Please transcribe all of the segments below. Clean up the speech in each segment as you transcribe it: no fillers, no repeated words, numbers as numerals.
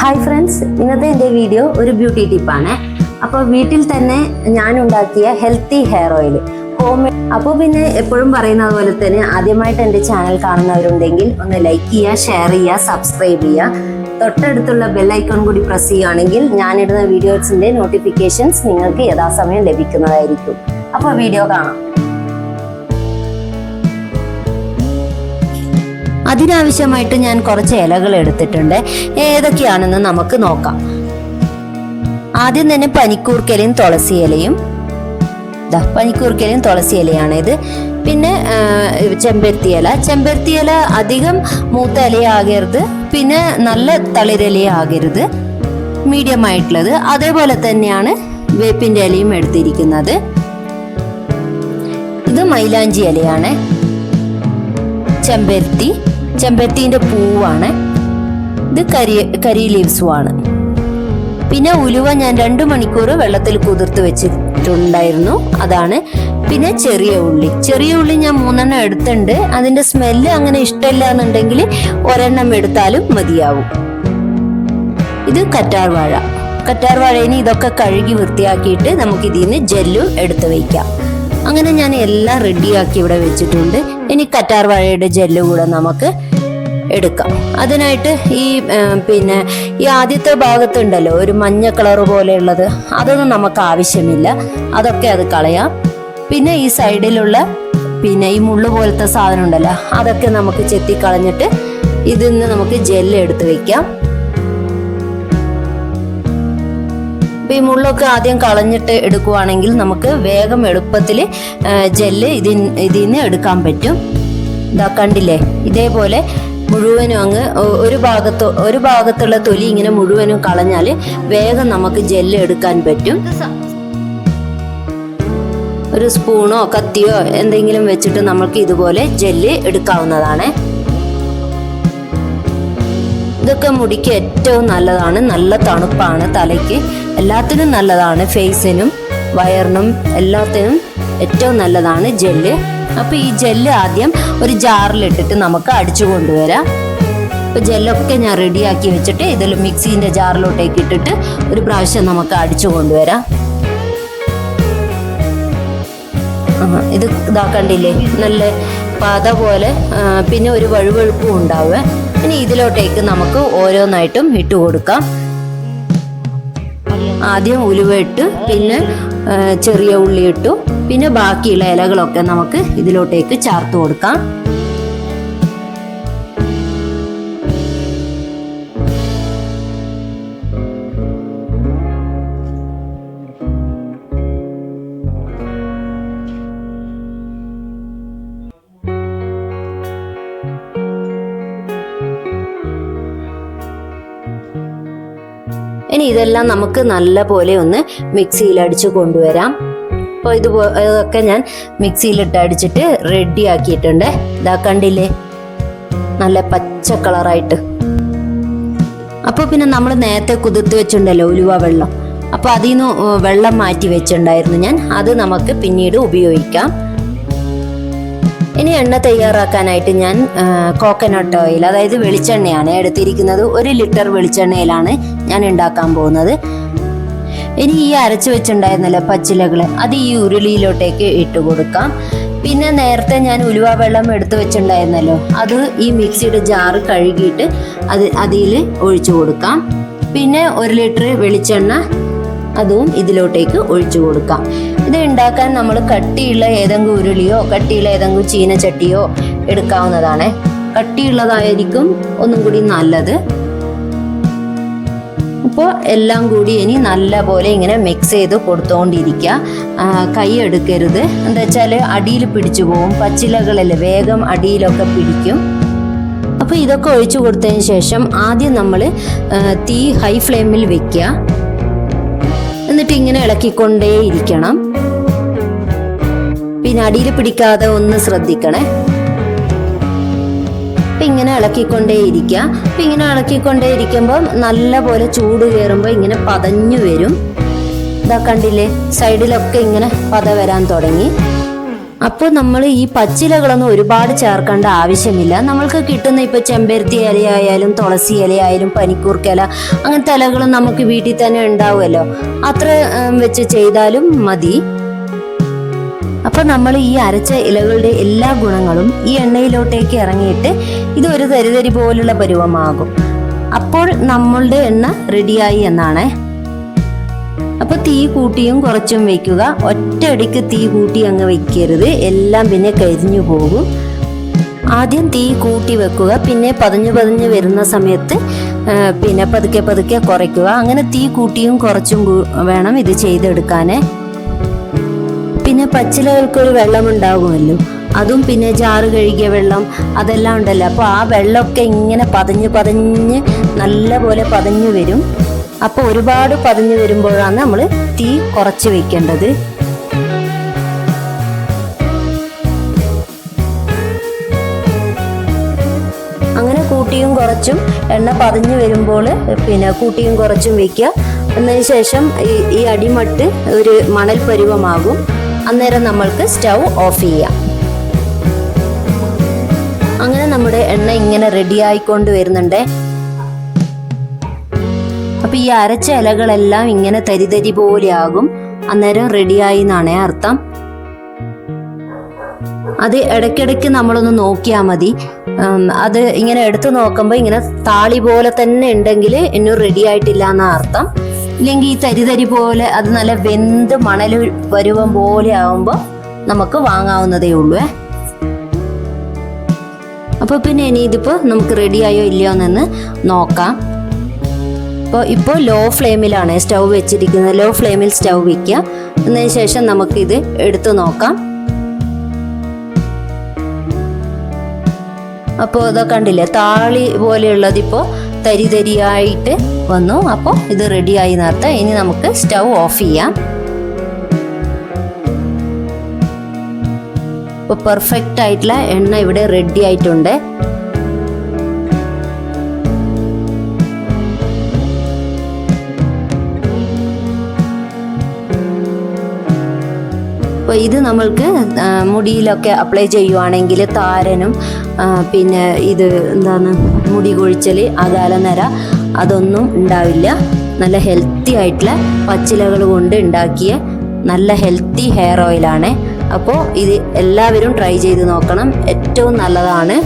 Hi friends, ഇന്നത്തെ എൻ്റെ video ഒരു ബ്യൂട്ടി ടിപ്പാണ്. അപ്പോൾ വീട്ടിൽ തന്നെ ഞാൻ ഉണ്ടാക്കിയ healthy hair oil home made. അപ്പോൾ പിന്നെ എപ്പോഴും പറയുന്നത് പോലെ തന്നെ ആദ്യമായിട്ട് എൻ്റെ ചാനൽ കാണുന്നവരുണ്ടെങ്കിൽ ഒന്ന് ലൈക്ക് ചെയ്യുക, ഷെയർ ചെയ്യുക, സബ്സ്ക്രൈബ് ചെയ്യുക. തൊട്ടടുത്തുള്ള ബെല്ലൈക്കൺ കൂടി പ്രസ് ചെയ്യുകയാണെങ്കിൽ ഞാനിടുന്ന വീഡിയോസിൻ്റെ നോട്ടിഫിക്കേഷൻസ് നിങ്ങൾക്ക് യഥാസമയം ലഭിക്കുന്നതായിരിക്കും. അപ്പോൾ വീഡിയോ കാണാം. അതിനാവശ്യമായിട്ട് ഞാൻ കുറച്ച് ഇലകൾ എടുത്തിട്ടുണ്ട്. ഏതൊക്കെയാണെന്ന് നമുക്ക് നോക്കാം. ആദ്യം തന്നെ പനിക്കൂർക്കലയും തുളസി ഇലയും, പനിക്കൂർക്കലയും തുളസി ഇലയാണ് ഇത്. പിന്നെ ചെമ്പരത്തി ഇല. ചെമ്പരത്തി ഇല അധികം മൂത്ത ഇലയാകരുത്, പിന്നെ നല്ല തളിരിലയാകരുത്, മീഡിയം ആയിട്ടുള്ളത്. അതേപോലെ തന്നെയാണ് വേപ്പിൻ്റെ ഇലയും എടുത്തിരിക്കുന്നത്. ഇത് മൈലാഞ്ചി ഇലയാണ്. ചെമ്പരത്തിന്റെ പൂവാണ്. ഇത് കരി ലീവ്സുമാണ്. പിന്നെ ഉലുവ ഞാൻ 2 മണിക്കൂർ വെള്ളത്തിൽ കുതിർത്ത് വെച്ചിട്ടുണ്ടായിരുന്നു, അതാണ്. പിന്നെ ചെറിയ ഉള്ളി ഞാൻ 3 എടുത്തിട്ടുണ്ട്. അതിന്റെ സ്മെല്ല് അങ്ങനെ ഇഷ്ടമില്ല എന്നുണ്ടെങ്കിൽ 1 എടുത്താലും മതിയാവും. ഇത് കറ്റാർ വാഴയിന് ഇതൊക്കെ കഴുകി വൃത്തിയാക്കിയിട്ട് നമുക്ക് ഇതിന് ജെല്ലും എടുത്ത് വയ്ക്കാം. അങ്ങനെ ഞാൻ എല്ലാം റെഡിയാക്കി ഇവിടെ വെച്ചിട്ടുണ്ട്. ഇനി കറ്റാർ വാഴയുടെ ജെല്ല് കൂടെ നമുക്ക് എടുക്കാം. അതിനായിട്ട് ഈ ആദ്യത്തെ ഭാഗത്തുണ്ടല്ലോ ഒരു മഞ്ഞ കളർ പോലെയുള്ളത്, അതൊന്നും നമുക്ക് ആവശ്യമില്ല, അതൊക്കെ അത് കളയാം. പിന്നെ ഈ സൈഡിലുള്ള ഈ മുള്ളു പോലത്തെ സാധനം ഉണ്ടല്ലോ, അതൊക്കെ നമുക്ക് ചെത്തി കളഞ്ഞിട്ട് ഇതിൽ നിന്ന് നമുക്ക് ജെല്ല് എടുത്ത് വെക്കാം. ഈ മുള്ളൊക്കെ ആദ്യം കളഞ്ഞിട്ട് എടുക്കുവാണെങ്കിൽ നമുക്ക് വേഗം എളുപ്പത്തിൽ ജെല്ല് ഇതിൽ നിന്ന് എടുക്കാൻ പറ്റും. ഇതാ കണ്ടില്ലേ, ഇതേപോലെ മുഴുവനും അങ്ങ് ഒരു ഭാഗത്തുള്ള തൊലി ഇങ്ങനെ മുഴുവനും കളഞ്ഞാൽ വേഗം നമുക്ക് ജെല്ല് എടുക്കാൻ പറ്റും. ഒരു സ്പൂണോ കത്തിയോ എന്തെങ്കിലും വെച്ചിട്ട് നമുക്ക് ഇതുപോലെ ജെല്ല് എടുക്കാവുന്നതാണ്. ഇതൊക്കെ മുടിക്ക് ഏറ്റവും നല്ലതാണ്, നല്ല തണുപ്പാണ്, തലയ്ക്ക് എല്ലാത്തിനും നല്ലതാണ്, ഫേസിനും വയറിനും എല്ലാത്തിനും ഏറ്റവും നല്ലതാണ് ജെല്ല്. അപ്പോൾ ഈ ജെല്ല് ആദ്യം ഒരു ജാറിലിട്ടിട്ട് നമുക്ക് അടിച്ചു കൊണ്ടുവരാം. ഇപ്പോൾ ജെല്ലൊക്കെ ഞാൻ റെഡിയാക്കി വെച്ചിട്ട് ഇതിൽ മിക്സീൻ്റെ ജാറിലോട്ടേക്ക് ഇട്ടിട്ട് ഒരു പ്രാവശ്യം നമുക്ക് അടിച്ചു കൊണ്ടുവരാം. ഇത് ഇതാക്കണ്ടില്ലേ, നല്ല പത പോലെ, പിന്നെ ഒരു വഴുവഴുപ്പും ഉണ്ടാവുക. ഇനി ഇതിലോട്ടേക്ക് നമുക്ക് ഓരോന്നായിട്ടും ഇട്ട് കൊടുക്കാം. ആദ്യം ഉലുവ ഇട്ട്, പിന്നെ ചെറിയ ഉള്ളി ഇട്ടു, പിന്നെ ബാക്കിയുള്ള ഇലകളൊക്കെ നമുക്ക് ഇതിലോട്ടേക്ക് ചേർത്ത് കൊടുക്കാം. ഇനി ഇതെല്ലാം നമുക്ക് നല്ല പോലെ ഒന്ന് മിക്സിയിൽ അടിച്ച് കൊണ്ടുവരാം. അപ്പോൾ ഇതൊക്കെ ഞാൻ മിക്സിയിലിട്ട് അടിച്ചിട്ട് റെഡി ആക്കിയിട്ടുണ്ട്. ഇതാ കണ്ടില്ലേ, നല്ല പച്ച കളറായിട്ട്. അപ്പോൾ പിന്നെ നമ്മൾ നേരത്തെ കുതിർത്ത് വെച്ചിട്ടുണ്ടല്ലോ ഉലുവ വെള്ളം, അപ്പോൾ അതിൽ നിന്ന് വെള്ളം മാറ്റി വെച്ചിട്ടുണ്ടായിരുന്നു ഞാൻ, അത് നമുക്ക് പിന്നീട് ഉപയോഗിക്കാം. ഇനി എണ്ണ തയ്യാറാക്കാനായിട്ട് ഞാൻ കോക്കനട്ട് ഓയിൽ, അതായത് വെളിച്ചെണ്ണയാണ് എടുത്തിരിക്കുന്നത്. 1 ലിറ്റർ വെളിച്ചെണ്ണയിലാണ് ഞാൻ ഉണ്ടാക്കാൻ പോകുന്നത്. ഇനി ഈ അരച്ചു വെച്ചിട്ടുണ്ടായിരുന്നല്ലോ പച്ചിലകൾ, അത് ഈ ഉരുളിയിലോട്ടേക്ക് ഇട്ട് കൊടുക്കാം. പിന്നെ നേരത്തെ ഞാൻ ഉലുവ വെള്ളം എടുത്ത് വെച്ചിട്ടുണ്ടായിരുന്നല്ലോ, അത് ഈ മിക്സിയുടെ ജാറ് കഴുകിയിട്ട് അതിൽ ഒഴിച്ചു കൊടുക്കാം. പിന്നെ 1 ലിറ്റർ വെളിച്ചെണ്ണ അതും ഇതിലോട്ടേക്ക് ഒഴിച്ചു കൊടുക്കാം. ഇത് ഉണ്ടാക്കാൻ നമ്മൾ കട്ടിയുള്ള ഏതെങ്കിലും ഉരുളിയോ കട്ടിയുള്ള ഏതെങ്കിലും ചീനച്ചട്ടിയോ എടുക്കാവുന്നതാണ്. കട്ടിയുള്ളതായിരിക്കും ഒന്നും കൂടി നല്ലത്. അപ്പോൾ എല്ലാം കൂടി ഇനി നല്ല പോലെ ഇങ്ങനെ മിക്സ് ചെയ്ത് കൊടുത്തുകൊണ്ടിരിക്കുക. കൈ എടുക്കരുത്, എന്താ വെച്ചാൽ അടിയിൽ പിടിച്ചു പോകും. പച്ചിലകളല്ലേ, വേഗം അടിയിലൊക്കെ പിടിക്കും. അപ്പോൾ ഇതൊക്കെ ഒഴിച്ചു കൊടുത്തതിന് ശേഷം ആദ്യം നമ്മൾ തീ ഹൈ ഫ്ലെയിമിൽ വെക്കുക. എന്നിട്ട് ഇങ്ങനെ ഇളക്കിക്കൊണ്ടേയിരിക്കണം. പിന്നെ അടിയിൽ പിടിക്കാതെ ഒന്ന് ശ്രദ്ധിക്കണേ. അപ്പം ഇങ്ങനെ ഇളക്കിക്കൊണ്ടേയിരിക്കുക. അപ്പം ഇങ്ങനെ ഇളക്കിക്കൊണ്ടേയിരിക്കുമ്പോൾ നല്ല പോലെ ചൂട് കയറുമ്പോൾ ഇങ്ങനെ പതഞ്ഞു വരും. ഇതാ കണ്ടില്ലേ, സൈഡിലൊക്കെ ഇങ്ങനെ പത വരാൻ തുടങ്ങി. അപ്പോൾ നമ്മൾ ഈ പച്ചിലകളൊന്നും ഒരുപാട് ചേർക്കേണ്ട ആവശ്യമില്ല. നമ്മൾക്ക് കിട്ടുന്ന ഇപ്പോൾ ചെമ്പരത്തി ഇലയായാലും തുളസി ഇലയായാലും പനിക്കൂർക്ക ഇല അങ്ങനത്തെ ഇലകളും നമുക്ക് വീട്ടിൽ തന്നെ ഉണ്ടാവുമല്ലോ, അത്ര വെച്ച് ചെയ്താലും മതി. അപ്പൊ നമ്മൾ ഈ അരച്ച ഇലകളുടെ എല്ലാ ഗുണങ്ങളും ഈ എണ്ണയിലോട്ടേക്ക് ഇറങ്ങിയിട്ട് ഇത് ഒരു തരിതരി പോലുള്ള പരുവമാകും. അപ്പോൾ നമ്മളുടെ എണ്ണ റെഡിയായി എന്നാണ്. അപ്പൊ തീ കൂട്ടിയും കുറച്ചും വെക്കുക. ഒറ്റയടിക്ക് തീ കൂട്ടി അങ്ങ് വെക്കരുത്, എല്ലാം പിന്നെ കരിഞ്ഞു പോകും. ആദ്യം തീ കൂട്ടി വെക്കുക, പിന്നെ പതഞ്ഞു വരുന്ന സമയത്ത് പിന്നെ പതുക്കെ പതുക്കെ കുറയ്ക്കുക. അങ്ങനെ തീ കൂട്ടിയും കുറച്ചും വേണം ഇത് ചെയ്തെടുക്കാന്. പിന്നെ പച്ചിലകൾക്കൊരു വെള്ളം ഉണ്ടാകുമല്ലോ, അതും പിന്നെ ജാറ് കഴുകിയ വെള്ളം അതെല്ലാം ഉണ്ടല്ലോ. അപ്പോൾ ആ വെള്ളമൊക്കെ ഇങ്ങനെ പതഞ്ഞ് നല്ല പോലെ പതഞ്ഞു വരും. അപ്പോൾ ഒരുപാട് പതഞ്ഞു വരുമ്പോഴാണ് നമ്മൾ തീ കുറച്ച് വെക്കേണ്ടത്. അങ്ങനെ കൂട്ടിയും കുറച്ചും എണ്ണ പതഞ്ഞു വരുമ്പോൾ പിന്നെ കൂട്ടിയും കുറച്ചും വെക്കുക. എന്നതിന് ശേഷം ഈ അടിമട്ട് ഒരു മണൽ പരുവമാകും. അന്നേരം നമ്മൾക്ക് സ്റ്റൗ ഓഫ് ചെയ്യാം. അങ്ങനെ നമ്മുടെ എണ്ണ ഇങ്ങനെ റെഡി ആയിക്കൊണ്ട് വരുന്നുണ്ട്. അപ്പൊ ഈ അരച്ച ഇലകളെല്ലാം ഇങ്ങനെ തരിതരി പോലെ ആകും. അന്നേരം റെഡിയായി എന്നാണ് അർത്ഥം. അത് ഇടയ്ക്കിടയ്ക്ക് നമ്മളൊന്ന് നോക്കിയാൽ മതി. അത് ഇങ്ങനെ എടുത്തു നോക്കുമ്പോൾ ഇങ്ങനെ താളി പോലെ തന്നെ ഉണ്ടെങ്കിൽ ഇന്നും റെഡി ആയിട്ടില്ല എന്നാ അർത്ഥം. ഇല്ലെങ്കിൽ ഈ തരിതരി പോലെ അത് നല്ല വെന്ത് മണൽ പരുവം പോലെ ആവുമ്പോൾ നമുക്ക് വാങ്ങാവുന്നതേ ഉള്ളൂ. അപ്പോൾ പിന്നെ ഇനി ഇതിപ്പോൾ നമുക്ക് റെഡിയായോ ഇല്ലയോ എന്ന് നോക്കാം. ഇപ്പോൾ ലോ ഫ്ലെയിമിലാണ് സ്റ്റൗ വെച്ചിരിക്കുന്നത്. ലോ ഫ്ലെയിമിൽ സ്റ്റൗ വയ്ക്കുക. എന്നതിന് ശേഷം നമുക്കിത് എടുത്തു നോക്കാം. അപ്പോൾ ഇതൊക്കെ കണ്ടില്ലേ, താളി പോലെയുള്ളതിപ്പോൾ തരിതരിയായിട്ട് വന്നു. അപ്പോൾ ഇത് റെഡിയായി നേരത്തെ. ഇനി നമുക്ക് സ്റ്റൗ ഓഫ് ചെയ്യാം. ഇപ്പോൾ പെർഫെക്റ്റ് ആയിട്ടുള്ള എണ്ണ ഇവിടെ റെഡി ആയിട്ടുണ്ട്. അപ്പോൾ ഇത് നമ്മൾക്ക് മുടിയിലൊക്കെ അപ്ലൈ ചെയ്യുവാണെങ്കിൽ താരനും പിന്നെ ഇത് എന്താണ് മുടി കൊഴിച്ചൽ, അകാലനര അതൊന്നും ഉണ്ടാവില്ല. നല്ല ഹെൽത്തി ആയിട്ടുള്ള പച്ചിലകൾ കൊണ്ട് ഉണ്ടാക്കിയ നല്ല ഹെൽത്തി ഹെയർ ഓയിലാണ്. അപ്പോൾ ഇത് എല്ലാവരും ട്രൈ ചെയ്ത് നോക്കണം. ഏറ്റവും നല്ലതാണ്.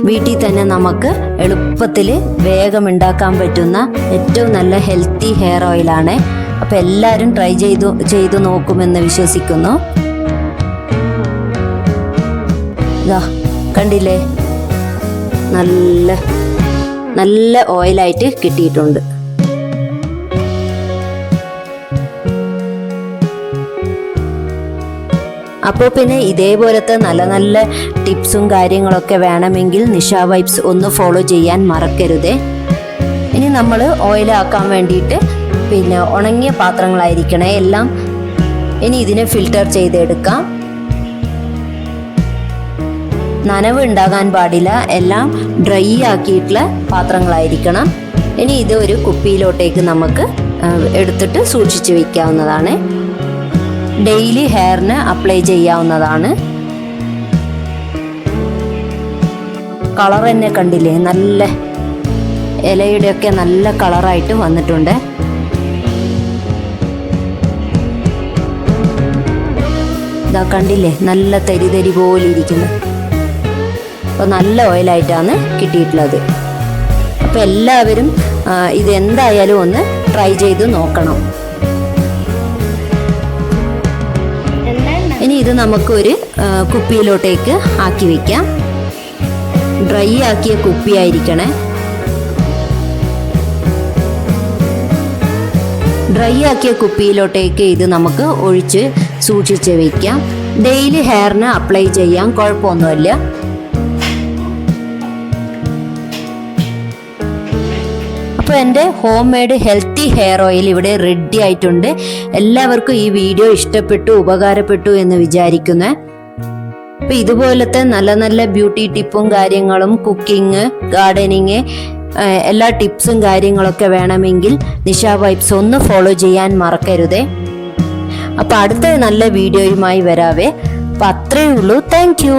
വീട്ടിൽ തന്നെ നമുക്ക് എളുപ്പത്തിൽ വേഗം ഉണ്ടാക്കാൻ പറ്റുന്ന ഏറ്റവും നല്ല ഹെൽത്തി ഹെയർ ഓയിലാണ്. അപ്പോൾ എല്ലാവരും ട്രൈ ചെയ്തു നോക്കുമെന്ന് വിശ്വസിക്കുന്നു. ഇതാ കണ്ടില്ലേ, നല്ല ഓയിലായിട്ട് കിട്ടിയിട്ടുണ്ട്. അപ്പോൾ പിന്നെ ഇതേപോലത്തെ നല്ല ടിപ്സും കാര്യങ്ങളൊക്കെ വേണമെങ്കിൽ നിഷ വൈബ്സ് ഒന്ന് ഫോളോ ചെയ്യാൻ മറക്കരുതേ. ഇനി നമ്മൾ ഓയിലാക്കാൻ വേണ്ടിയിട്ട് പിന്നെ ഉണങ്ങിയ പാത്രങ്ങളായിരിക്കണേ എല്ലാം. ഇനി ഇതിനെ ഫിൽറ്റർ ചെയ്തെടുക്കാം. നനവ് ഉണ്ടാകാൻ പാടില്ല, എല്ലാം ഡ്രൈ ആക്കിയിട്ടുള്ള പാത്രങ്ങളായിരിക്കണം. ഇനി ഇത് ഒരു കുപ്പിയിലോട്ടേക്ക് നമുക്ക് എടുത്തിട്ട് സൂക്ഷിച്ച് വെക്കാവുന്നതാണ്. ഡെയിലി ഹെയറിന് അപ്ലൈ ചെയ്യാവുന്നതാണ്. കളർ തന്നെ കണ്ടില്ലേ, നല്ല ഇലയുടെയൊക്കെ നല്ല കളറായിട്ട് വന്നിട്ടുണ്ട്. ഇതാ കണ്ടില്ലേ, നല്ല തരിതരി പോലെ ഇരിക്കുന്നു. അപ്പോൾ നല്ല ഓയിലായിട്ടാണ് കിട്ടിയിട്ടുള്ളത്. അപ്പോൾ എല്ലാവരും ഇത് എന്തായാലും ഒന്ന് ട്രൈ ചെയ്ത് നോക്കണം. ഇനി ഇത് നമുക്കൊരു കുപ്പിയിലോട്ടേക്ക് ആക്കി വെക്കാം. ഡ്രൈ ആക്കിയ കുപ്പിയായിരിക്കണേ. ഡ്രൈ ആക്കിയ കുപ്പിയിലോട്ടേക്ക് ഇത് നമുക്ക് ഒഴിച്ച് സൂക്ഷിച്ച് വയ്ക്കാം. ഡെയിലി ഹെയറിന് അപ്ലൈ ചെയ്യാം, കുഴപ്പമൊന്നുമില്ല. അപ്പോൾ എൻ്റെ home made healthy hair oil ഇവിടെ റെഡി ആയിട്ടുണ്ട്. എല്ലാവർക്കും ഈ വീഡിയോ ഇഷ്ടപ്പെട്ടു, ഉപകാരപ്പെട്ടു എന്ന് വിചാരിക്കുന്നു. അപ്പോൾ ഇതുപോലത്തെ നല്ല ബ്യൂട്ടി ടിപ്പും കാര്യങ്ങളും, കുക്കിംഗ്, ഗാർഡനിങ് എല്ലാ ടിപ്സും കാര്യങ്ങളൊക്കെ വേണമെങ്കിൽ നിഷ വൈബ്സ് ഒന്ന് ഫോളോ ചെയ്യാൻ മറക്കരുതേ. അപ്പൊ അടുത്ത നല്ല വീഡിയോയുമായി വരാവേ. അപ്പൊ അത്രയേ ഉള്ളൂ. Thank you.